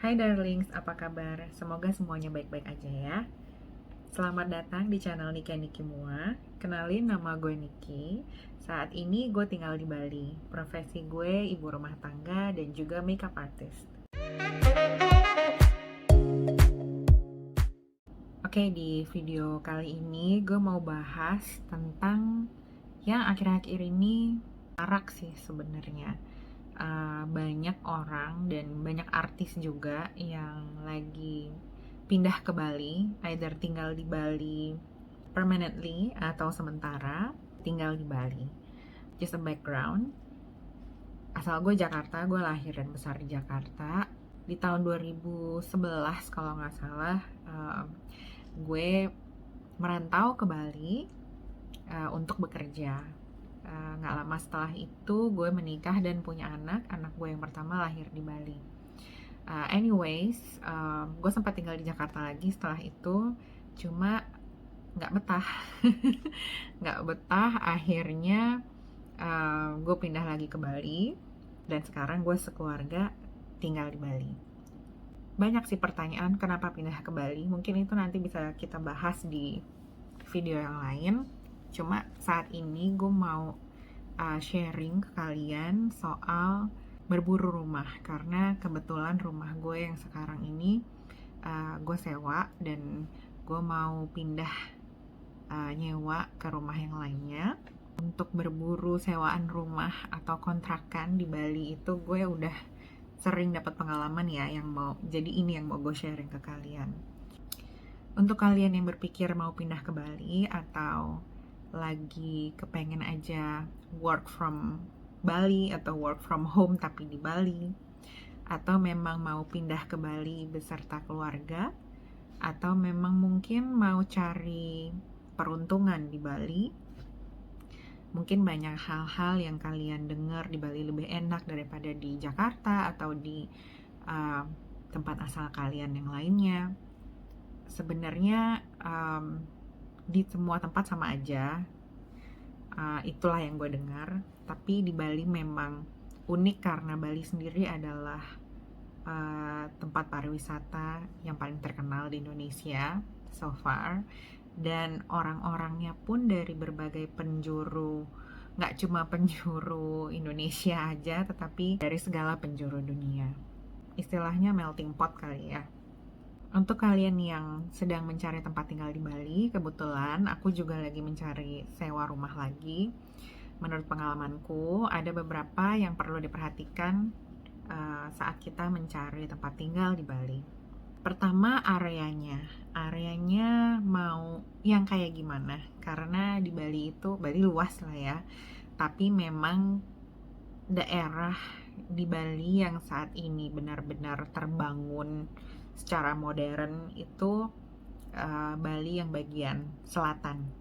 Hai darlings, apa kabar? Semoga semuanya baik-baik aja ya. Selamat datang di channel Niki Niki Mua. Kenalin, nama gue Niki. Saat ini gue tinggal di Bali. Profesi gue ibu rumah tangga dan juga makeup artist. Oke, di video kali ini gue mau bahas tentang yang akhir-akhir ini marak sih sebenarnya. Banyak orang dan banyak artis juga yang lagi pindah ke Bali, either tinggal di Bali permanently atau sementara tinggal di Bali. Just a background, asal gue Jakarta, gue lahir dan besar di Jakarta. Di tahun 2011 kalau nggak salah, gue merantau ke Bali untuk bekerja. Nggak lama setelah itu gue menikah dan punya anak gue yang pertama lahir di Bali. Anyways, gue sempat tinggal di Jakarta lagi setelah itu, cuma nggak betah. Nggak betah, akhirnya gue pindah lagi ke Bali, dan sekarang gue sekeluarga tinggal di Bali. Banyak sih pertanyaan kenapa pindah ke Bali, mungkin itu nanti bisa kita bahas di video yang lain. Cuma saat ini gue mau sharing ke kalian soal berburu rumah, karena kebetulan rumah gue yang sekarang ini gue sewa dan gue mau pindah nyewa ke rumah yang lainnya. Untuk berburu sewaan rumah atau kontrakan di Bali itu gue udah sering dapat pengalaman ya, yang mau jadi ini yang mau gue sharing ke kalian. Untuk kalian yang berpikir mau pindah ke Bali atau lagi kepengen aja work from Bali atau work from home tapi di Bali, atau memang mau pindah ke Bali beserta keluarga, atau memang mungkin mau cari peruntungan di Bali, mungkin banyak hal-hal yang kalian dengar di Bali lebih enak daripada di Jakarta atau di tempat asal kalian yang lainnya. Sebenarnya di semua tempat sama aja, itulah yang gue dengar. Tapi di Bali memang unik karena Bali sendiri adalah tempat pariwisata yang paling terkenal di Indonesia so far, dan orang-orangnya pun dari berbagai penjuru, nggak cuma penjuru Indonesia aja, tetapi dari segala penjuru dunia. Istilahnya melting pot kali ya. Untuk kalian yang sedang mencari tempat tinggal di Bali, kebetulan aku juga lagi mencari sewa rumah lagi. Menurut pengalamanku, ada beberapa yang perlu diperhatikan saat kita mencari tempat tinggal di Bali. Pertama, areanya mau yang kayak gimana? Karena di Bali itu, Bali luas lah ya, tapi memang daerah di Bali yang saat ini benar-benar terbangun secara modern itu Bali yang bagian selatan,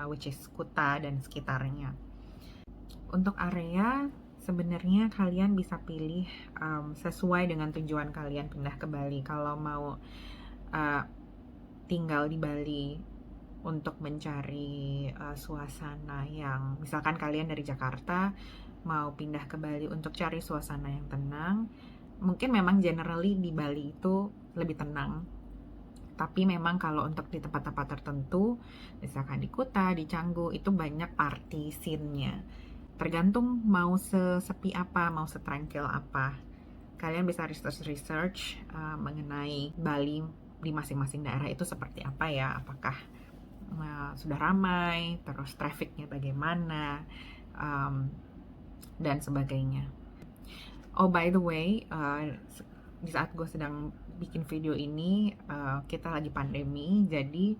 which is Kuta dan sekitarnya. Untuk area, sebenarnya kalian bisa pilih sesuai dengan tujuan kalian pindah ke Bali. Kalau mau tinggal di Bali untuk mencari suasana yang, misalkan kalian dari Jakarta mau pindah ke Bali untuk cari suasana yang tenang, mungkin memang generally di Bali itu lebih tenang. Tapi memang kalau untuk di tempat-tempat tertentu, misalkan di Kuta, di Canggu, itu banyak party scene-nya. Tergantung mau sesepi apa, mau setranquil apa. Kalian bisa research mengenai Bali di masing-masing daerah itu seperti apa ya. Apakah sudah ramai, terus trafficnya bagaimana, dan sebagainya. Oh, by the way, di saat gue sedang bikin video ini, kita lagi pandemi, jadi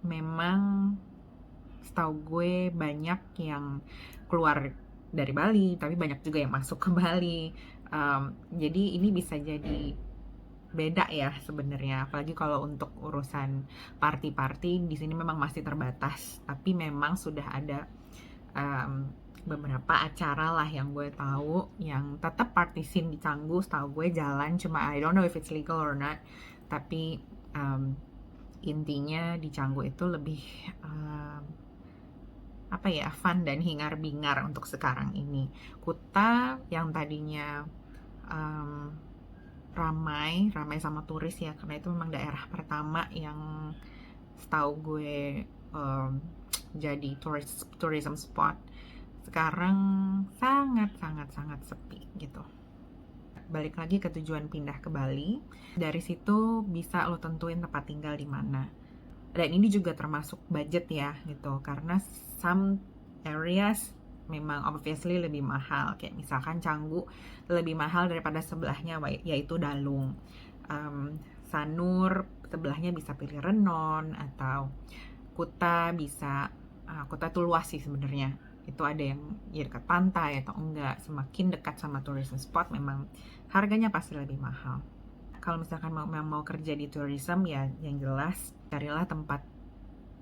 memang setahu gue banyak yang keluar dari Bali, tapi banyak juga yang masuk ke Bali. Jadi ini bisa jadi beda ya sebenarnya, apalagi kalau untuk urusan party-party di sini memang masih terbatas, tapi memang sudah ada beberapa acara lah yang gue tahu yang tetap party scene di Canggu, setahu gue jalan, cuma I don't know if it's legal or not, tapi intinya di Canggu itu lebih apa ya, fun dan hingar-bingar untuk sekarang ini. Kuta yang tadinya ramai sama turis ya, karena itu memang daerah pertama yang setahu gue jadi tourism spot. Sekarang sangat sepi gitu. Balik lagi ke tujuan pindah ke Bali, dari situ bisa lo tentuin tempat tinggal di mana. Dan ini juga termasuk budget ya gitu, karena some areas memang obviously lebih mahal, kayak misalkan Canggu lebih mahal daripada sebelahnya yaitu Dalung. Sanur sebelahnya bisa pilih Renon, atau Kuta bisa, Kuta tuh luas sih sebenarnya, itu ada yang ya dekat pantai atau enggak. Semakin dekat sama tourism spot memang harganya pasti lebih mahal. Kalau misalkan mau kerja di tourism ya yang jelas carilah tempat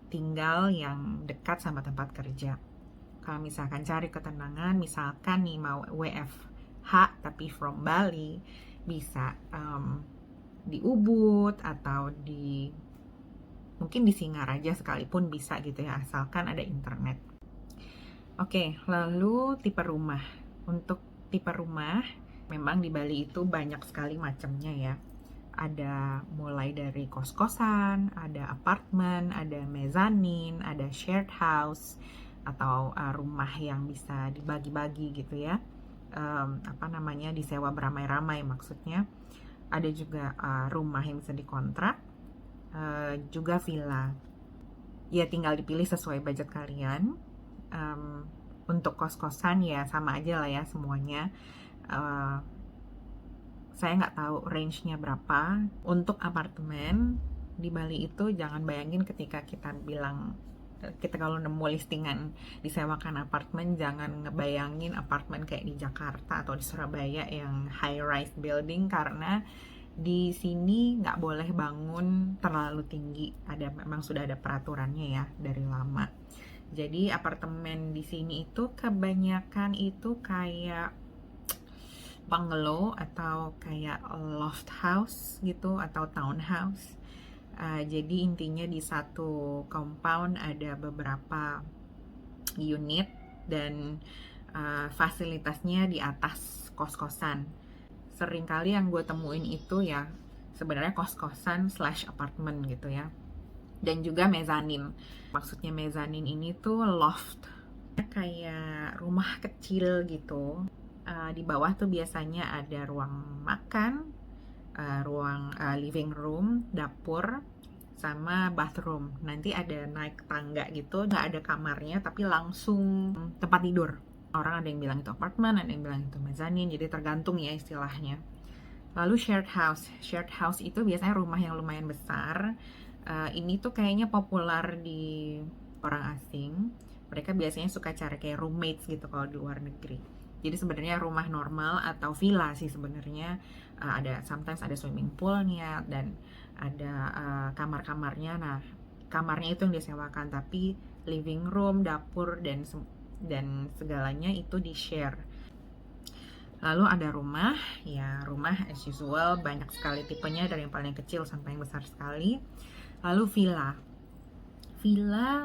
tinggal yang dekat sama tempat kerja. Kalau misalkan cari ketenangan, misalkan nih mau WFH tapi from Bali, bisa di Ubud atau mungkin di Singaraja sekalipun bisa gitu ya, asalkan ada internet. Oke, lalu tipe rumah. Untuk tipe rumah, memang di Bali itu banyak sekali macamnya ya. Ada mulai dari kos-kosan, ada apartemen, ada mezzanine, ada shared house, atau rumah yang bisa dibagi-bagi gitu ya. Disewa beramai-ramai maksudnya. Ada juga rumah yang bisa dikontrak, juga villa. Ya tinggal dipilih sesuai budget kalian. Untuk kos-kosan ya sama aja lah ya semuanya. Saya nggak tahu range-nya berapa. Untuk apartemen di Bali itu jangan bayangin ketika kita kalau nemu listingan disewakan apartemen, jangan ngebayangin apartemen kayak di Jakarta atau di Surabaya yang high rise building, karena di sini nggak boleh bangun terlalu tinggi. Memang sudah ada peraturannya ya dari lama. Jadi apartemen di sini itu kebanyakan itu kayak bungalow atau kayak loft house gitu, atau townhouse. Jadi intinya di satu compound ada beberapa unit dan fasilitasnya di atas kos-kosan. Seringkali yang gue temuin itu ya sebenarnya kos-kosan / apartemen gitu ya. Dan juga mezzanine. Maksudnya mezzanine ini tuh loft, kayak rumah kecil gitu. Di bawah tuh biasanya ada ruang makan, ruang living room, dapur, sama bathroom. Nanti ada naik tangga gitu, nggak ada kamarnya tapi langsung tempat tidur. Orang ada yang bilang itu apartemen, ada yang bilang itu mezzanine, jadi tergantung ya istilahnya. Lalu shared house itu biasanya rumah yang lumayan besar. Ini tuh kayaknya populer di orang asing. Mereka biasanya suka cari kayak roommates gitu kalau di luar negeri. Jadi sebenarnya rumah normal atau villa sih sebenarnya, sometimes ada swimming poolnya dan ada kamar-kamarnya. Nah, kamarnya itu yang disewakan, tapi living room, dapur dan segalanya itu di share. Lalu ada rumah, ya rumah as usual banyak sekali tipenya, dari yang paling kecil sampai yang besar sekali. Lalu villa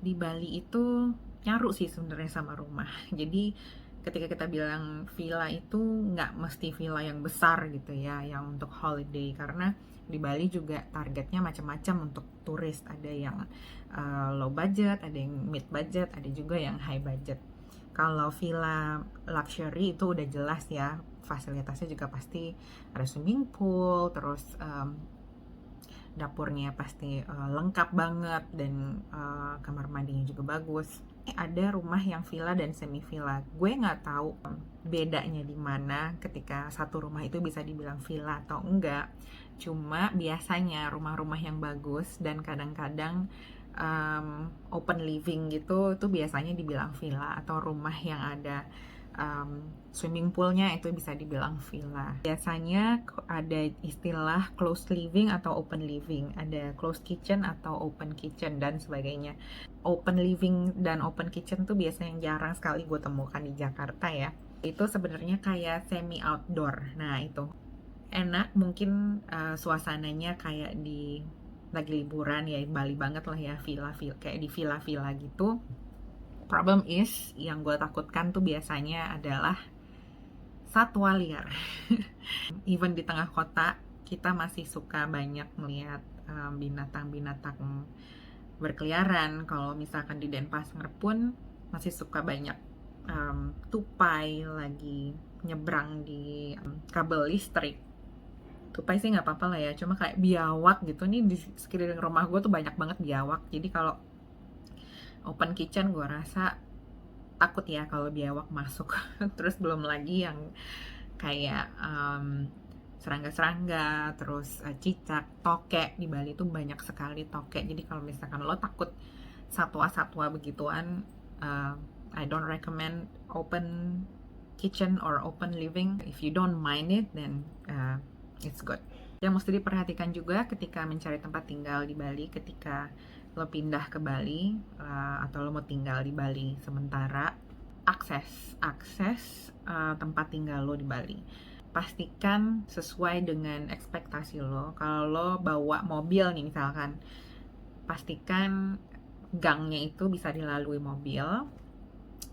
di Bali itu nyaru sih sebenarnya sama rumah. Jadi ketika kita bilang villa itu nggak mesti villa yang besar gitu ya, yang untuk holiday, karena di Bali juga targetnya macam-macam untuk turis. Ada yang low budget, ada yang mid budget, ada juga yang high budget. Kalau villa luxury itu udah jelas ya, fasilitasnya juga pasti ada swimming pool, terus dapurnya pasti lengkap banget, dan kamar mandinya juga bagus. Ada rumah yang villa dan semi villa. Gue nggak tahu bedanya di mana ketika satu rumah itu bisa dibilang villa atau enggak. Cuma biasanya rumah-rumah yang bagus dan kadang-kadang open living gitu, itu biasanya dibilang villa, atau rumah yang ada swimming poolnya itu bisa dibilang villa. Biasanya ada istilah closed living atau open living, ada closed kitchen atau open kitchen dan sebagainya. Open living dan open kitchen tuh biasanya yang jarang sekali gue temukan di Jakarta ya. Itu sebenarnya kayak semi outdoor. Nah itu enak, mungkin suasananya kayak lagi liburan ya, Bali banget lah ya, villa kayak di villa gitu. Problem is, yang gue takutkan tuh biasanya adalah satwa liar. Even di tengah kota kita masih suka banyak melihat binatang-binatang berkeliaran. Kalau misalkan di Denpasar pun masih suka banyak tupai lagi nyebrang di kabel listrik. Tupai sih nggak apa-apa lah ya, cuma kayak biawak gitu nih di sekeliling rumah gue tuh banyak banget biawak. Jadi kalau open kitchen gue rasa takut ya kalau biawak masuk. Terus belum lagi yang kayak serangga-serangga, terus cicak, tokek. Di Bali tuh banyak sekali tokek. Jadi kalau misalkan lo takut satwa-satwa begituan, I don't recommend open kitchen or open living. If you don't mind it, then it's good. Yang mesti diperhatikan juga ketika mencari tempat tinggal di Bali, ketika lo pindah ke Bali atau lo mau tinggal di Bali sementara, akses tempat tinggal lo di Bali. Pastikan sesuai dengan ekspektasi lo. Kalau lo bawa mobil nih misalkan, pastikan gangnya itu bisa dilalui mobil.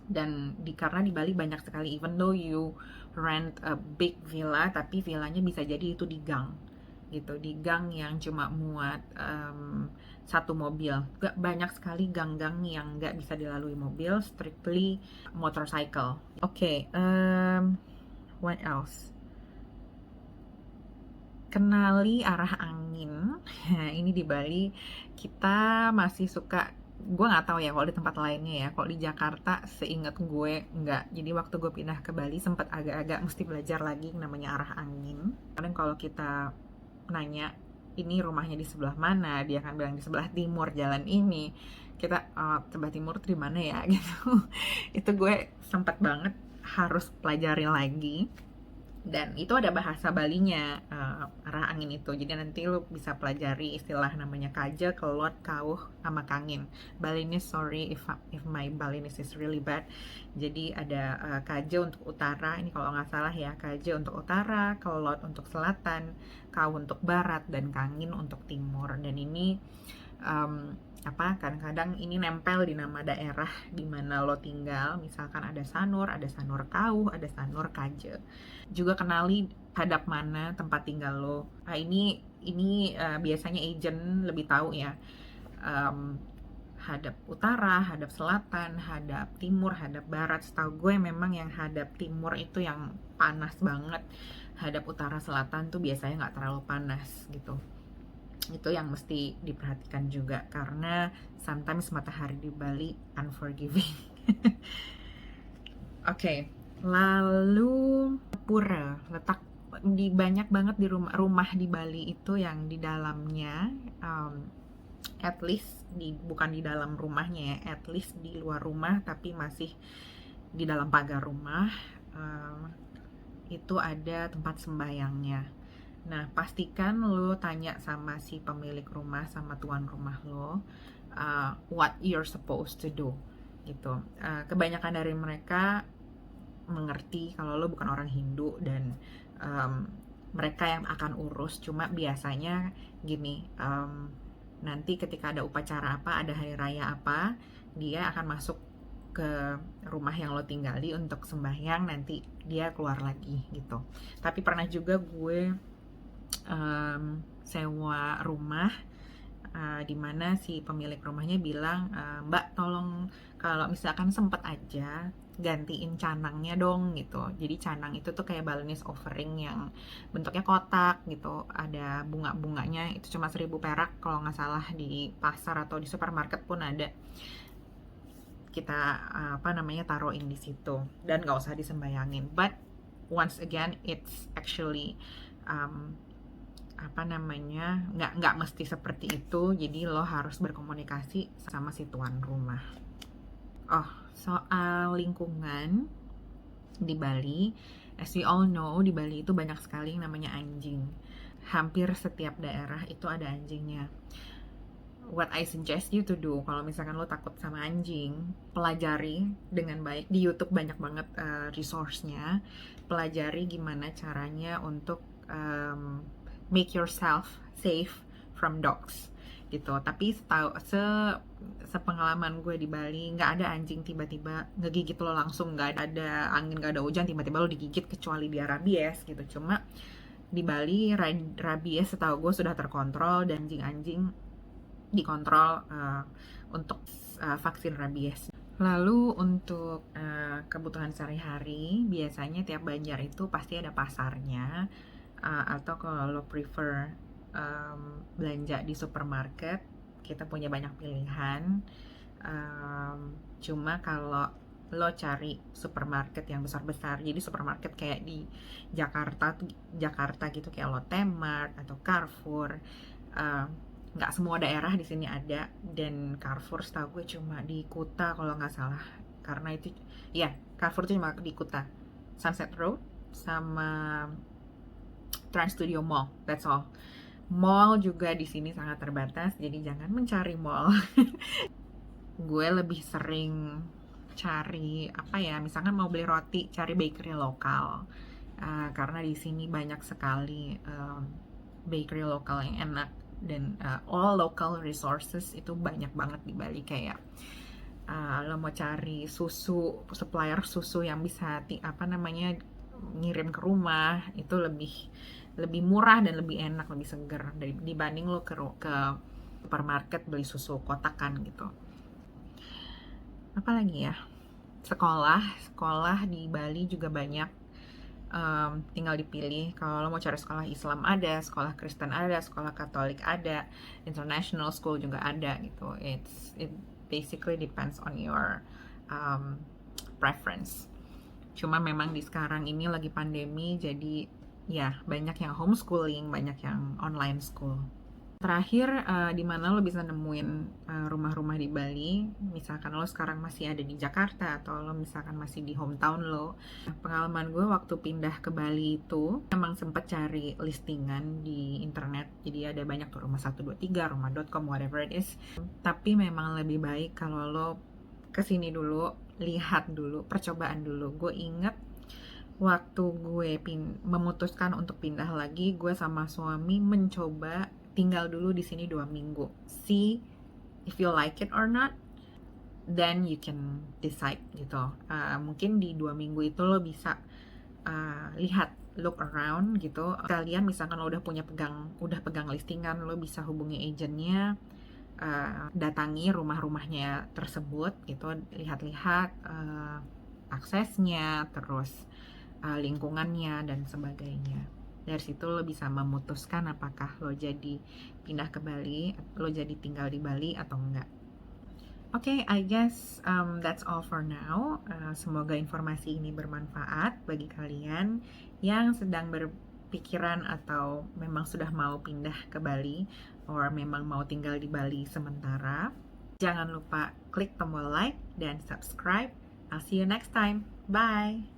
Dan karena di Bali banyak sekali, even though you rent a big villa, tapi villanya bisa jadi itu di gang gitu, di gang yang cuma muat satu mobil. Banyak sekali gang-gang yang nggak bisa dilalui mobil, strictly motorcycle. Oke, what else? Kenali arah angin. Ini di Bali kita masih suka, gue nggak tahu ya kalau di tempat lainnya ya. Kalau di Jakarta seingat gue nggak. Jadi waktu gue pindah ke Bali sempat agak-agak mesti belajar lagi namanya arah angin. Kadang kalau kita nanya ini rumahnya di sebelah mana, dia akan bilang di sebelah timur jalan ini. Kita sebelah timur tuh di mana ya gitu. Itu gue sempat banget harus pelajarin lagi. Dan itu ada bahasa Balinya, arah angin itu. Jadi nanti lu bisa pelajari istilah namanya kaja, kelot, kauh, sama kangin. Balinese, sorry if my Balinese is really bad. Jadi ada kaja untuk utara, ini kalau nggak salah ya, kaja untuk utara, kelot untuk selatan, kauh untuk barat, dan kangin untuk timur. Dan ini kadang-kadang ini nempel di nama daerah di mana lo tinggal. Misalkan ada Sanur Kauh, ada Sanur Kaje. Juga kenali hadap mana tempat tinggal lo. Ini biasanya agent lebih tahu ya. Hadap utara, hadap selatan, hadap timur, hadap barat. Setahu gue memang yang hadap timur itu yang panas banget. Hadap utara selatan tuh biasanya nggak terlalu panas gitu. Itu yang mesti diperhatikan juga, karena sometimes matahari di Bali unforgiving. Oke, lalu pura, letak di banyak banget di rumah di Bali itu yang di dalamnya at least bukan di dalam rumahnya ya, at least di luar rumah tapi masih di dalam pagar rumah, itu ada tempat sembayangnya. Nah, pastikan lo tanya sama si pemilik rumah, sama tuan rumah lo, what you're supposed to do, gitu. Kebanyakan dari mereka mengerti kalau lo bukan orang Hindu dan mereka yang akan urus. Cuma biasanya gini, nanti ketika ada upacara apa, ada hari raya apa, dia akan masuk ke rumah yang lo tinggali untuk sembahyang, nanti dia keluar lagi gitu. Tapi pernah juga gue sewa rumah dimana si pemilik rumahnya bilang, Mbak tolong kalau misalkan sempet aja gantiin canangnya dong gitu. Jadi canang itu tuh kayak Balinese offering yang bentuknya kotak gitu, ada bunga-bunganya, itu cuma 1.000 perak kalau nggak salah, di pasar atau di supermarket pun ada. Kita taruhin di situ dan nggak usah disembayangin. But once again, it's actually nggak mesti seperti itu. Jadi lo harus berkomunikasi sama si tuan rumah. Soal lingkungan di Bali, as we all know, di Bali itu banyak sekali yang namanya anjing. Hampir setiap daerah itu ada anjingnya. What I suggest you to do, kalau misalkan lo takut sama anjing, pelajari dengan baik. Di YouTube banyak banget resource-nya. Pelajari gimana caranya untuk make yourself safe from dogs. gitu. Tapi sepengalaman gue di Bali, nggak ada anjing tiba-tiba ngegigit lo langsung, nggak ada angin, nggak ada hujan tiba-tiba lo digigit, kecuali dia rabies gitu. Cuma di Bali rabies setahu gue sudah terkontrol, dan anjing-anjing dikontrol untuk vaksin rabies. Lalu untuk kebutuhan sehari-hari, biasanya tiap Banjar itu pasti ada pasarnya, atau kalau lo prefer belanja di supermarket, kita punya banyak pilihan. Cuma kalau lo cari supermarket yang besar-besar, jadi supermarket kayak di Jakarta gitu, kayak Lotte-Mart atau Carrefour, nggak semua daerah di sini ada, dan Carrefour setahu gue cuma di Kuta kalau nggak salah, karena itu ya Carrefour itu cuma di Kuta, Sunset Road sama Trans Studio Mall, that's all. Mall juga di sini sangat terbatas, jadi jangan mencari mall. Gue lebih sering cari apa ya, misalkan mau beli roti, cari bakery lokal, karena di sini banyak sekali bakery lokal yang enak, dan all local resources itu banyak banget di Bali. Kayak lo mau cari susu, supplier susu yang bisa ngirim ke rumah, itu lebih murah dan lebih enak, lebih seger dibanding lo ke supermarket beli susu kotakan gitu. Apalagi ya, sekolah di Bali juga banyak, tinggal dipilih. Kalau lo mau cari sekolah Islam ada, sekolah Kristen ada, sekolah Katolik ada, international school juga ada gitu. It basically depends on your preference. Cuma memang di sekarang ini lagi pandemi, jadi ya banyak yang homeschooling, banyak yang online school. Terakhir, di mana lo bisa nemuin rumah-rumah di Bali, misalkan lo sekarang masih ada di Jakarta atau lo misalkan masih di hometown lo. Pengalaman gue waktu pindah ke Bali itu emang sempet cari listingan di internet, jadi ada banyak tuh rumah 123, rumah.com, whatever it is. Tapi memang lebih baik kalau lo kesini dulu, lihat dulu, percobaan dulu. Gue inget waktu gue memutuskan untuk pindah lagi, gue sama suami mencoba tinggal dulu di sini 2 minggu. See if you like it or not, then you can decide gitu. Mungkin di 2 minggu itu lo bisa lihat, look around gitu. Kalian misalkan lo udah pegang listingan, lo bisa hubungi agentnya, datangi rumah-rumahnya tersebut gitu, lihat-lihat aksesnya, terus lingkungannya dan sebagainya. Dari situ lo bisa memutuskan apakah lo jadi pindah ke Bali, lo jadi tinggal di Bali atau enggak. Okay, I guess that's all for now. Semoga informasi ini bermanfaat bagi kalian yang sedang berpikiran atau memang sudah mau pindah ke Bali, or memang mau tinggal di Bali sementara. Jangan lupa klik tombol like dan subscribe. I'll see you next time. Bye!